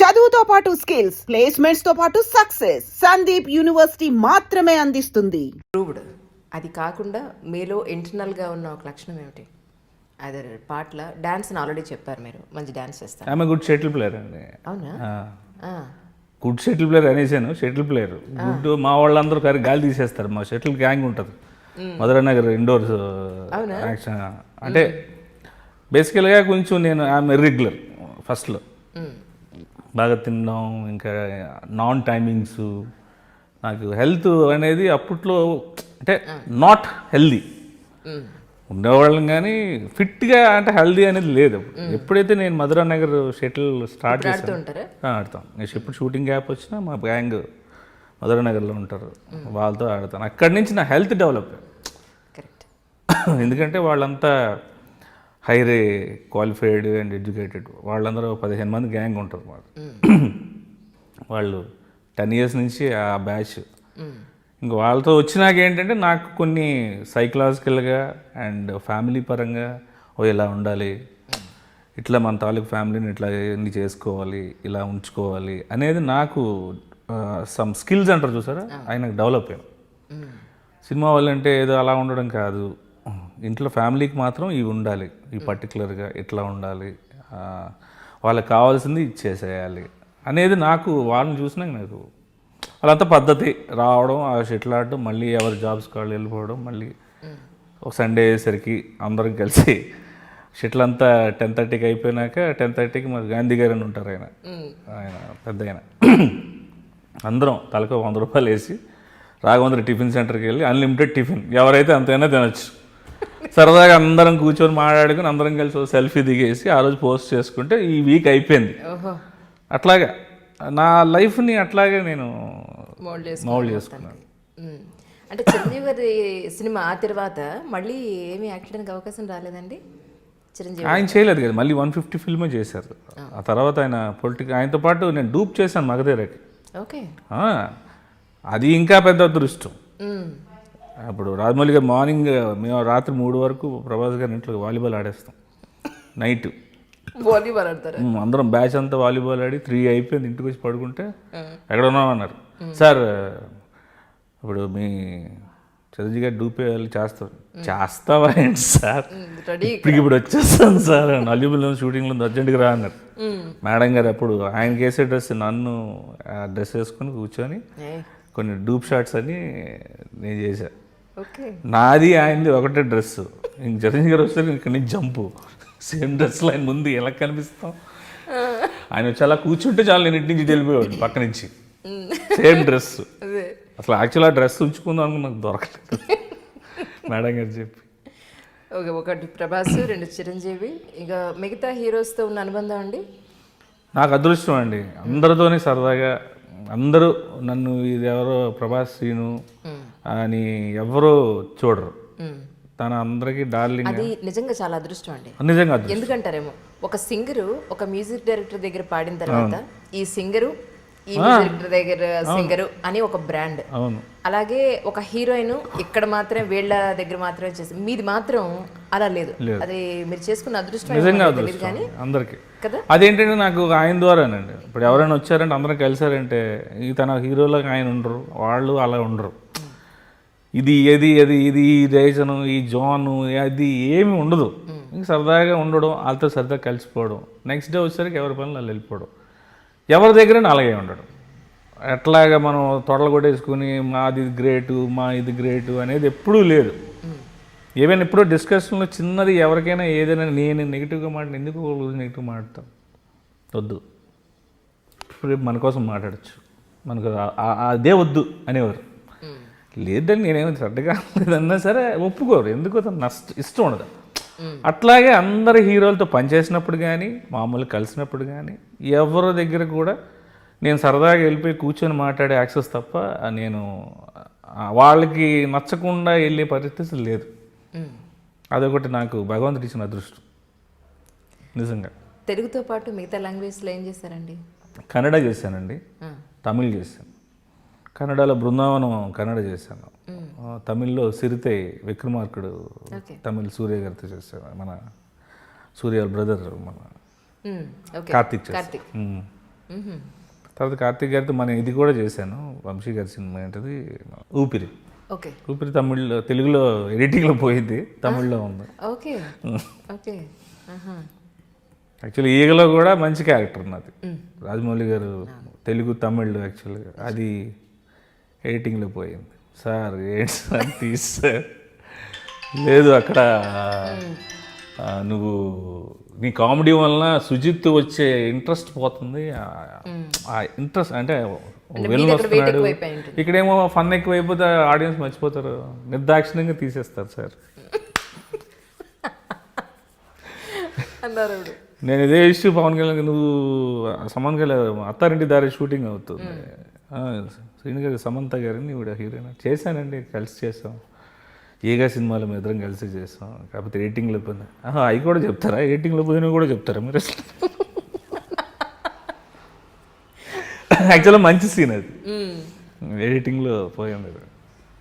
చదువుతో పాటు skills, placements తో పాటు సక్సెస్ సందీప్ యూనివర్సిటీ మాత్రమే అందిస్తుంది. ప్రూవ్డ్. అది కాకుండా మీలో ఇంటర్నల్గా ఉన్న ఒక లక్షణం ఏమిటి? అదే పాటల డాన్స్ ఆల్రెడీ చెప్పారు, మీరు మంచి డాన్స్ చేస్తారు. ఆమె గుడ్ షటిల్ ప్లేయర్ అండి. అవునా? గుడ్ షటిల్ ప్లేయర్ అనేసాను. Shuttle player good. మా వాళ్ళందరూ గాలి తీసేస్తారు. మా షటిల్ గ్యాంగ్ ఉంటుంది మధురానగర్ ఇండోర్స్ యాక్షన్. అంటే బేసికల్గా కొంచెం నేను ఆమె ఇర్రెగ్యులర్ ఫస్ట్లో. బాగా తినడం, ఇంకా నాన్ టైమింగ్స్. నాకు హెల్త్ అనేది అప్పట్లో అంటే నాట్ హెల్దీ ఉండేవాళ్ళం, కానీ ఫిట్గా అంటే హెల్దీ అనేది లేదు. ఎప్పుడైతే నేను మధురానగర్ షటిల్ స్టార్ట్ చేస్తాను ఆడతాం. నేను ఎప్పుడు షూటింగ్ గ్యాప్ వచ్చినా మా గ్యాంగ్ మధురానగర్లో ఉంటారు, వాళ్ళతో ఆడతాను. అక్కడి నుంచి నా హెల్త్ డెవలప్. ఎందుకంటే వాళ్ళంతా హైరే క్వాలిఫైడ్ అండ్ ఎడ్యుకేటెడ్. వాళ్ళందరూ 15 మంది గ్యాంగ్ ఉంటారు మాకు. వాళ్ళు 10 years నుంచి ఆ బ్యాచ్. ఇంక వాళ్ళతో వచ్చినాక ఏంటంటే నాకు కొన్ని సైకలాజికల్గా అండ్ ఫ్యామిలీ పరంగా ఇలా ఉండాలి, ఇట్లా మన తాలూకు ఫ్యామిలీని ఇట్లా ఎన్ని చేసుకోవాలి, ఇలా ఉంచుకోవాలి అనేది నాకు సమ్ స్కిల్స్ అంటారు చూసారా, ఆయనకు డెవలప్ అయ్యాను. సినిమా వాళ్ళంటే ఏదో అలా ఉండడం కాదు, ఇంట్లో ఫ్యామిలీకి మాత్రం ఇవి ఉండాలి, ఈ పర్టికులర్గా ఇట్లా ఉండాలి, వాళ్ళకి కావాల్సింది ఇచ్చేసేయాలి అనేది నాకు వాళ్ళని చూసినాక నాకు వాళ్ళంతా పద్ధతి రావడం, ఆ షటిల్ ఆడడం, మళ్ళీ ఎవరి జాబ్స్ వాళ్ళు వెళ్ళిపోవడం, మళ్ళీ ఒక సండే అయ్యేసరికి అందరం కలిసి షటిల్ అంతా 10:30కి అయిపోయినాక 10:30కి మరి గాంధీ గారు అని ఉంటారు, ఆయన పెద్ద ఆయన. అందరం తలకు 100 రూపాయలు వేసి రాఘవేంద్ర టిఫిన్ సెంటర్కి వెళ్ళి అన్లిమిటెడ్ టిఫిన్ ఎవరైతే అంతైనా తినచ్చు. సరదాగా అందరం కూర్చొని మాట్లాడుకుని అందరం కలిసి సెల్ఫీ దిగేసి ఆ రోజు పోస్ట్ చేసుకుంటే ఈ వీక్ అయిపోయింది. అట్లాగా నా లైఫ్ని అట్లాగే నేను మౌల్డ్ చేసుకున్నాను. అంటే చిరంజీవి గారి సినిమా ఆ తర్వాత మళ్ళీ ఏమీ యాక్ట్ చేయడానికి అవకాశం రాలేదండి చిరంజీవి? ఆయన చేయలేదు కదా, మళ్ళీ 150 ఫిల్మే చేశారు. ఆ తర్వాత ఆయన ఆయనతో పాటు నేను డూప్ చేశాను మగధీరకి. ఓకే, అది ఇంకా పెద్ద అదృష్టం. అప్పుడు రాజమౌళి గారు మార్నింగ్, మేము రాత్రి 3 వరకు ప్రభాస్ గారి ఇంట్లో వాలీబాల్ ఆడేస్తాం. నైట్ వాలీబాల్ ఆడతారు అందరం, బ్యాచ్ అంతా వాలీబాల్ ఆడి 3 అయిపోయింది. ఇంటికి వచ్చి పడుకుంటే ఎక్కడ ఉన్నామన్నారు. సార్ ఇప్పుడు మీ చిరంజీవి గారు డూపేయాలి చేస్తావా ఏంటి సార్, ఇప్పుడు వచ్చేస్తాను సార్, నలుగురిలో షూటింగ్లో అర్జెంట్గా రా అన్నారు. మేడం గారు అప్పుడు ఆయనకి వేసే డ్రెస్ నన్ను డ్రెస్ వేసుకొని కూర్చొని కొన్ని డూప్ షాట్స్ అని నేను చేశాను. నాది ఆయనది ఒకటే డ్రెస్. ఇంక చిరంజీవి గారు వస్తే ఇక్కడి నుంచి జంపు, సేమ్ డ్రెస్లో ఆయన ముందు ఎలా కనిపిస్తాం. ఆయన వచ్చి అలా కూర్చుంటే చాలు, నేను ఇంటి నుంచి వెళ్ళిపోయాడు పక్క నుంచి, సేమ్ డ్రెస్. అసలు యాక్చువల్ ఆ డ్రెస్ ఉంచుకుందాం అనుకుని నాకు దొరకలేదు, మేడం గారు చెప్పి. ఓకే, ఒకటి ప్రభాస్, 2 చిరంజీవి, ఇక మిగతా హీరోస్తో ఉన్న అనుబంధం అండి? నాకు అదృష్టం అండి, అందరితోనే సరదాగా. అందరూ నన్ను ఇది ఎవరో ప్రభాస్ శ్రీను అని ఎవరో చూడరు, తన అందరికీ డార్లింగ్. అది నిజంగా చాలా అదృష్టం అండి, నిజంగా. ఎందుకంటారేమో, ఒక సింగరు ఒక మ్యూజిక్ డైరెక్టర్ దగ్గర పాడిన తర్వాత ఈ సింగరు ఈ మ్యూజిక్ డైరెక్టర్ దగ్గర సింగరు అని ఒక బ్రాండ్. అవును. అలాగే ఒక హీరోయిన్ ఇక్కడ మాత్రమే వీళ్ళ దగ్గర మాత్రమే చేసి, మీది మాత్రం అలా లేదు. అది మీరు చేసుకున్న అదృష్టం నిజంగా కానీ అందరికి కదా. అదేంటంటే నాకు ఆయన ద్వారానండి. ఇప్పుడు ఎవరైనా వచ్చారంటే అందరం కలిసారంటే ఈ తన హీరోలకు ఆయన ఉండరు, వాళ్ళు అలా ఉండరు. ఇది ఈ రీజను, ఈ జోను, అది ఏమి ఉండదు. ఇంక సరదాగా ఉండడం, వాళ్ళతో సరదాగా కలిసిపోవడం, నెక్స్ట్ డే వచ్చేసరికి ఎవరి పనులు వాళ్ళు వెళ్ళిపోవడం, ఎవరి దగ్గర అలాగే ఉండడం. ఎట్లాగా మనం తొడలు కొట్టేసుకుని మాది గ్రేటు, మా ఇది గ్రేటు అనేది ఎప్పుడూ లేదు. ఏమైనా ఎప్పుడో డిస్కషన్లో చిన్నది ఎవరికైనా ఏదైనా నేను నెగిటివ్గా మాట్లాడి ఎందుకు నెగిటివ్ మాట్లాడతాం, వద్దు, ఇప్పుడు మన కోసం మాట్లాడచ్చు, మనకు అదే వద్దు అనేవారు. లేదండి నేనేమో శ్రద్ధగా లేదన్నా సరే ఒప్పుకోరు, ఎందుకో తను ఇష్టం ఉండదు. అట్లాగే అందరు హీరోలతో పనిచేసినప్పుడు కానీ మామూలు కలిసినప్పుడు కానీ ఎవరి దగ్గర కూడా నేను సరదాగా వెళ్ళిపోయి కూర్చొని మాట్లాడే యాక్సెస్ తప్ప నేను వాళ్ళకి నచ్చకుండా వెళ్ళే పరిస్థితి లేదు. అదొకటి నాకు భగవంతుడు ఇచ్చిన అదృష్టం నిజంగా. తెలుగుతో పాటు మిగతా లాంగ్వేజ్లో ఏం చేశారండి? కన్నడ చేశానండి, తమిళ్ చేశాను. కన్నడలో బృందావనం కన్నడ చేశాను, తమిళ్లో సిరితే విక్రమార్కుడు తమిళ్ సూర్య గారితో చేశాను. మన సూర్య బ్రదర్ మన కార్తీక్. తర్వాత కార్తీక్ గారితో మనం ఇది కూడా చేశాను, వంశీ గారి సినిమా ఏంటది ఊపిరి. ఓకే ఊపిరి తమిళ్లో, తెలుగులో ఎడిటింగ్లో పోయింది, తమిళ్లో ఉంది. ఓకే ఓకే యాక్చువల్లీ ఈగలో కూడా మంచి క్యారెక్టర్ నాది, రాజమౌళి గారు తెలుగు తమిళ్ యాక్చువల్గా అది ఎడిటింగ్లో పోయింది. సార్ ఏంటి సార్ తీసార్, లేదు అక్కడ నువ్వు నీ కామెడీ వలన సుజిత్ వచ్చే ఇంట్రెస్ట్ పోతుంది, ఆ ఇంట్రెస్ట్ అంటే వెళ్ళి వస్తున్నాడు, ఇక్కడేమో ఫన్ ఎక్కువైపోతే ఆడియన్స్ మర్చిపోతారు, నిర్దాక్షిణ్యంగా తీసేస్తారు సార్ అన్నారు. నేను ఇదే ఇష్యూ పవన్ కళ్యాణ్, నువ్వు సమంత కళ్యాణ్ అత్తారింటి దారి షూటింగ్ అవుతుంది, శ్రీను గారి సమంత గారిని ఇవిడ హీరోయిన్ చేశానండి, కలిసి చేసాం, ఏగా సినిమాలో మేము ఇద్దరం కలిసి చేస్తాం, కాకపోతే ఎడిటింగ్లో పోయినా అవి కూడా చెప్తారా, ఎడిటింగ్లో పోయినా కూడా చెప్తారా మీరు అసలు? యాక్చువల్గా మంచి సీన్ అది, ఎడిటింగ్లో పోయింది.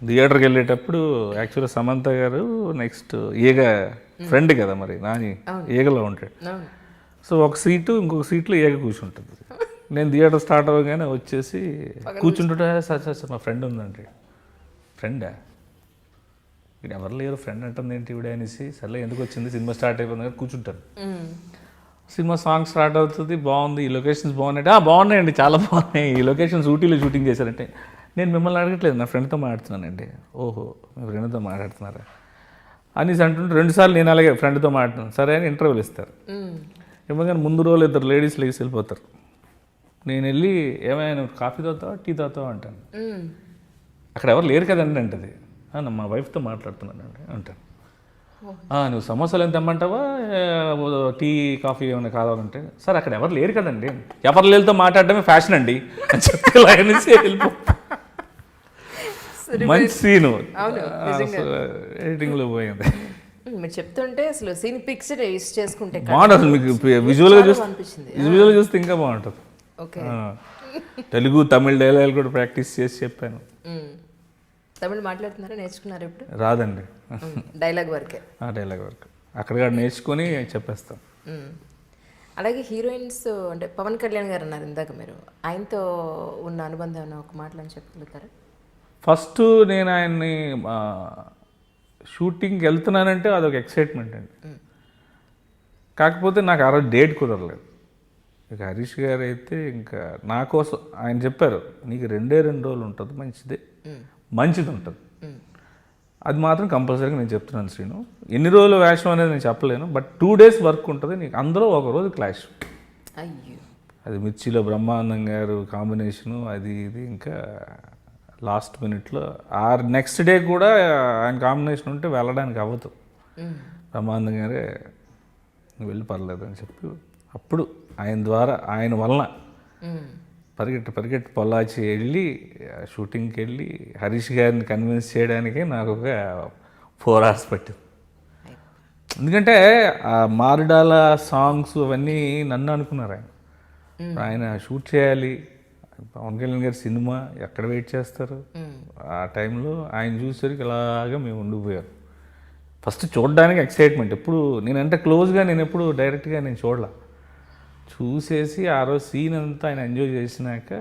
థియేటర్కి వెళ్ళేటప్పుడు యాక్చువల్గా సమంత గారు నెక్స్ట్ ఏగా ఫ్రెండ్ కదా మరి నాని, ఏగలో ఉంటాడు. సో ఒక సీటు ఇంకొక సీట్లో ఏగ కూర్చుంటుంది. నేను థియేటర్ స్టార్ట్ అవ్వగానే వచ్చేసి కూర్చుంటుంటే సార్ సార్ సార్ మా ఫ్రెండ్ ఉందండి. ఫ్రెండా? ఇక్కడ ఎవరు లేరు, ఫ్రెండ్ అంటుంది ఏంటి ఇవిడే అనేసి, సర్లే ఎందుకు వచ్చింది, సినిమా స్టార్ట్ అయిపోయింది కదా కూర్చుంటాను. సినిమా సాంగ్ స్టార్ట్ అవుతుంది, బాగుంది, ఈ లొకేషన్స్ బాగున్నాయి, బాగున్నాయండి చాలా బాగున్నాయి, ఈ లొకేషన్స్ ఊటీలో షూటింగ్ చేశారంటే, నేను మిమ్మల్ని అడగట్లేదు నా ఫ్రెండ్తో మాట్లాడుతున్నానండి. ఓహో మీ ఫ్రెండ్తో మాట్లాడుతున్నారా అనేసి అంటుంటే 2 సార్లు నేను అలాగే ఫ్రెండ్తో మాట్లాడుతున్నాను సరే అని ఇంటర్వ్యూలు ఇస్తారు. ఇవ్వగానే ముందు రోజులు 2 లేడీస్ లేచి వెళ్ళిపోతారు. నేను వెళ్ళి ఏమైనా కాఫీ తాగుతావా టీ తాగుతావా అంటాను. అక్కడ ఎవరు లేరు కదండి అంటది. మా వైఫ్తో మాట్లాడుతున్నానండి అంటాను. నువ్వు సమోసాలు ఎంత తెమ్మంటావా, టీ కాఫీ ఏమైనా కావాలంటే, సార్ అక్కడ ఎవరు లేరు కదండి, ఎవరు లేరుతో మాట్లాడడమే ఫ్యాషన్ అండి అని చెప్పి అనేసి వెళ్ళిపో. మంచి సీను ఎడిటింగ్లో పోయింది. మీరు చెప్తుంటే అసలు సీన్ పిక్చర్ యూస్ చేసుకుంటే బాగుంటుంది, మీకు విజువల్గా చూస్తే ఇంకా బాగుంటుంది. ఓకే తెలుగు తమిళ డైలాగ్ కూడా ప్రాక్టీస్ చేసి చెప్పాను. తమిళ్ మాట్లాడుతున్నారా, నేర్చుకున్నారు ఇప్పుడు? రాదండి, డైలాగ్ వరకే. డైలాగ్ వరకు అక్కడ నేర్చుకొని చెప్పేస్తాం. అలాగే హీరోయిన్స్ అంటే పవన్ కళ్యాణ్ గారు అన్నారు ఇందాక, మీరు ఆయనతో ఉన్న అనుబంధం ఏమైనా ఒక మాటలు అని చెప్పగలుగుతారా? ఫస్ట్ నేను ఆయన్ని షూటింగ్కి వెళ్తున్నానంటే అదొక ఎక్సైట్మెంట్ అండి. కాకపోతే నాకు ఆ రోజు డేట్ కుదరలేదు. ఇక హరీష్ గారు అయితే ఇంకా నా కోసం ఆయన చెప్పారు, నీకు 2 రోజులు ఉంటుంది, మంచిది ఉంటుంది, అది మాత్రం కంపల్సరీగా నేను చెప్తున్నాను శ్రీను. ఎన్ని రోజులు వేషం అనేది నేను చెప్పలేను, బట్ 2 days వర్క్ ఉంటుంది నీకు, అందులో ఒక రోజు క్లాష్. అయ్యో, అది మిర్చిలో బ్రహ్మానందం గారు కాంబినేషను, అది ఇది ఇంకా లాస్ట్ మినిట్లో నెక్స్ట్ డే కూడా ఆయన కాంబినేషన్ ఉంటే వెళ్ళడానికి అవ్వదు. బ్రహ్మానందం గారే నువ్వు వెళ్ళి పర్లేదు అని చెప్పి, అప్పుడు ఆయన ద్వారా ఆయన వలన పరిగెట్టి పొల్లాచి వెళ్ళి షూటింగ్కి వెళ్ళి హరీష్ గారిని కన్విన్స్ చేయడానికే నాకు ఒక 4 hours పట్టింది. ఎందుకంటే ఆ మారుడాల సాంగ్స్ అవన్నీ నన్ను అనుకున్నారు. ఆయన షూట్ చేయాలి, పవన్ కళ్యాణ్ గారి సినిమా ఎక్కడ వెయిట్ చేస్తారు, ఆ టైంలో ఆయన చూసేసరికి ఇలాగా మేము ఉండిపోయారు. ఫస్ట్ చూడడానికి ఎక్సైట్మెంట్, ఎప్పుడు నేనంటే క్లోజ్గా నేను ఎప్పుడు డైరెక్ట్గా నేను చూడలా, చూసేసి ఆ రోజు సీన్ అంతా ఆయన ఎంజాయ్ చేసినాక,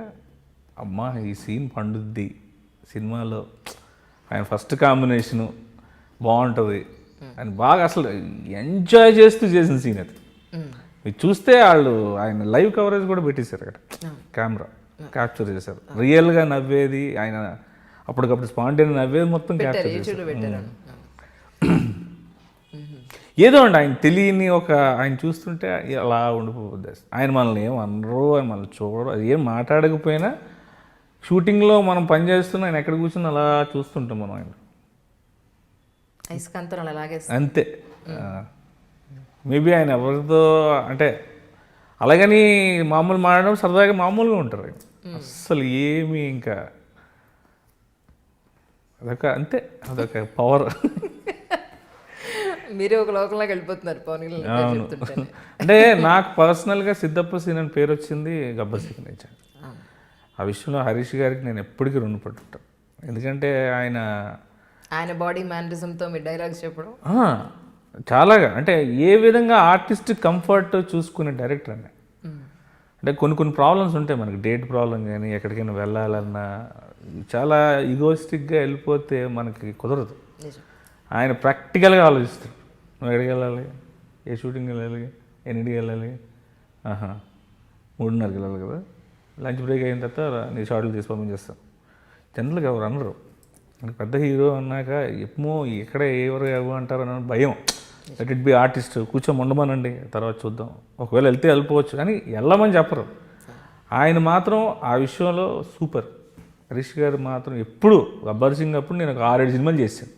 అమ్మా ఈ సీన్ పండుద్ది సినిమాలో, ఆయన ఫస్ట్ కాంబినేషను బాగుంటుంది అని బాగా అసలు ఎంజాయ్ చేస్తూ చేసిన సీన్ అది. మీరు చూస్తే వాళ్ళు ఆయన లైవ్ కవరేజ్ కూడా పెట్టేశారు, అక్కడ కెమెరా క్యాప్చర్ చేశారు, రియల్గా నవ్వేది ఆయన అప్పటికప్పుడు స్పాంటేనియస్ నవ్వేది మొత్తం క్యాప్చర్ చేశారు. ఏదో అండి ఆయన తెలియని ఒక ఆయన చూస్తుంటే అలా ఉండిపోద్ది. ఆయన మనల్ని ఏం అనరు, ఆయన మనల్ని చూడరు, అది ఏం మాట్లాడకపోయినా షూటింగ్లో మనం పని చేస్తున్నా ఆయన ఎక్కడ కూర్చుని అలా చూస్తుంటాం మనం ఆయన అంతే. మేబీ ఆయన ఎవరితో అంటే అలాగని మామూలు మాట్లాడడం సరదాగా మామూలుగా ఉంటారు ఆయన, అస్సలు ఏమి ఇంకా అదొక అంతే, అదొక పవర్. మీరే ఒక లోకంలోకి వెళ్ళిపోతున్నారు పవన్ కళ్యాణ్. అంటే నాకు పర్సనల్గా సిద్ధప్ప సీన్ అని పేరు వచ్చింది గబ్బర్ సింగ్ నుంచి. ఆ విషయంలో హరీష్ గారికి నేను ఎప్పటికీ రుణపడుతుంటాను, ఎందుకంటే ఆయన బాడీ మేనరిజంతో మీ డైలాగ్స్ చెప్పడం చాలాగా అంటే ఏ విధంగా ఆర్టిస్ట్ కంఫర్ట్ చూసుకునే డైరెక్టర్ అండి. అంటే కొన్ని ప్రాబ్లమ్స్ ఉంటాయి మనకి, డేట్ ప్రాబ్లం కానీ ఎక్కడికైనా వెళ్ళాలన్నా చాలా ఈగోయిస్టిక్గా వెళ్ళిపోతే మనకి కుదరదు. నిజం. ఆయన ప్రాక్టికల్గా ఆలోచిస్తారు. నువ్వు ఎక్కడికి వెళ్ళాలి, ఏ షూటింగ్కి వెళ్ళాలి, ఎన్నింటికి వెళ్ళాలి, 3:30కి వెళ్ళాలి కదా, లంచ్ బ్రేక్ అయిన తర్వాత నీ షార్ట్లు తీసి పంపించేస్తాను. జనరల్గా ఎవరు అనరు. పెద్ద హీరో అన్నాక ఎప్పుమో ఎక్కడ ఎవరు అంటారు అన్న భయం. లెట్ ఇట్ బి ఆర్టిస్ట్, కూర్చొని ఉండమనండి తర్వాత చూద్దాం, ఒకవేళ వెళ్తే వెళ్ళిపోవచ్చు అని వెళ్ళమని చెప్పరు. ఆయన మాత్రం ఆ విషయంలో సూపర్. హరీష్ గారు మాత్రం ఎప్పుడు గబ్బర్ సింగ్ అప్పుడు నేను ఒక 6-7 సినిమాలు చేశాను.